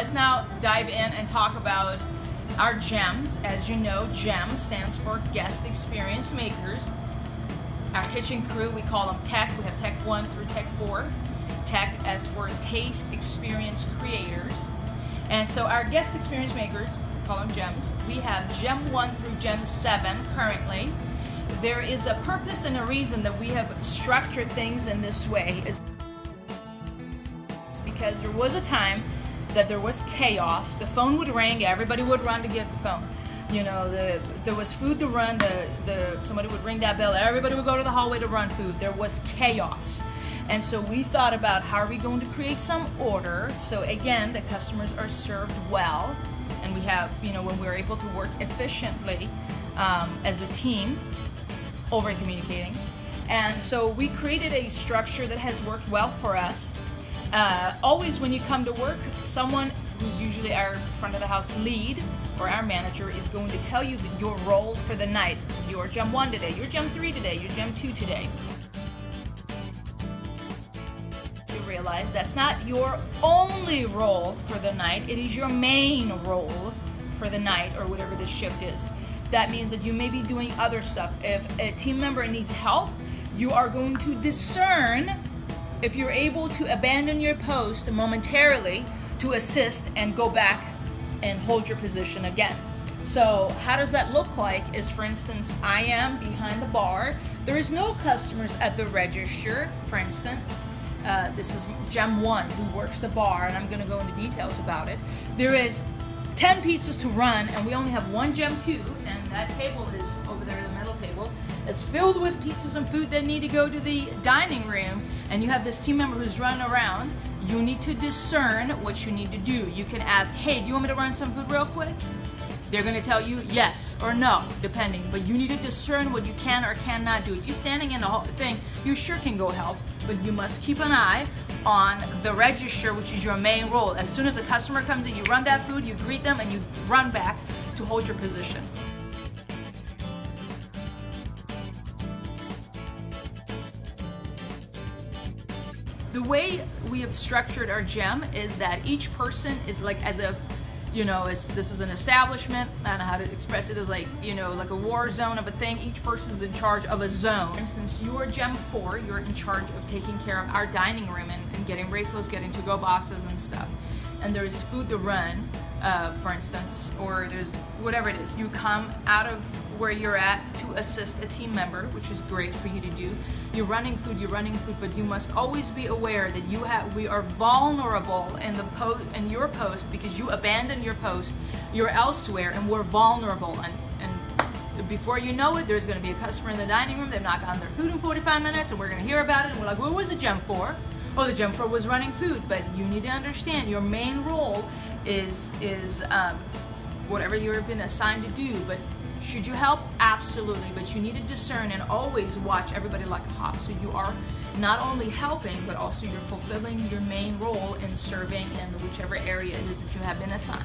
Let's now dive in and talk about our GEMs. As you know, GEM stands for Guest Experience Makers. Our kitchen crew, we call them Tech. We have Tech 1 through Tech 4. Tech as for Taste Experience Creators. And so our Guest Experience Makers, we call them GEMs. We have GEM 1 through GEM 7 currently. There is a purpose and a reason that we have structured things in this way. It's because there was a time that there was chaos. The phone would ring, everybody would run to get the phone. You know, there was food to run, somebody would ring that bell, everybody would go to the hallway to run food. There was chaos. And so we thought about how are we going to create some order so again the customers are served well, and we have, you know, when we're able to work efficiently as a team, over communicating. And so we created a structure that has worked well for us. Always when you come to work, someone who's usually our front of the house lead or our manager is going to tell you that your role for the night. You're GEM 1 today, you're GEM 3 today, you're GEM 2 today. You realize that's not your only role for the night, it is your main role for the night or whatever the shift is. That means that you may be doing other stuff. If a team member needs help, you are going to discern if you're able to abandon your post momentarily to assist and go back and hold your position again. So how does that look like is, for instance, I am behind the bar. There is no customers at the register, for instance. This is GEM 1 who works the bar, and I'm going to go into details about it. There is 10 pizzas to run, and we only have one GEM 2, and that table is over there, the middle table, is filled with pizzas and food that need to go to the dining room, and you have this team member who's running around. You need to discern what you need to do. You can ask, hey, do you want me to run some food real quick? They're going to tell you yes or no, depending, but you need to discern what you can or cannot do. If you're standing in the whole thing, you sure can go help, but you must keep an eye on the register, which is your main role. As soon as a customer comes in, you run that food, you greet them, and you run back to hold your position. The way we have structured our GEM is that each person is like as if, you know, this is an establishment. I don't know how to express it. As like, you know, like a war zone of a thing. Each person's in charge of a zone. For instance, you are GEM 4. You're in charge of taking care of our dining room and getting refills, getting to-go boxes and stuff. And there's food to run, for instance, or there's whatever it is. You come out of where you're at to assist a team member, which is great for you to do. You're running food, but you must always be aware that we are vulnerable in your post because you abandoned your post, you're elsewhere, and we're vulnerable. And before you know it, there's going to be a customer in the dining room. They've not gotten their food in 45 minutes, and we're going to hear about it. And we're like, what was the GEM 4? Oh, the GEM 4 was running food. But you need to understand your main role is whatever you've been assigned to do. But should you help? Absolutely, but you need to discern and always watch everybody like a hawk. So you are not only helping, but also you're fulfilling your main role in serving in whichever area it is that you have been assigned.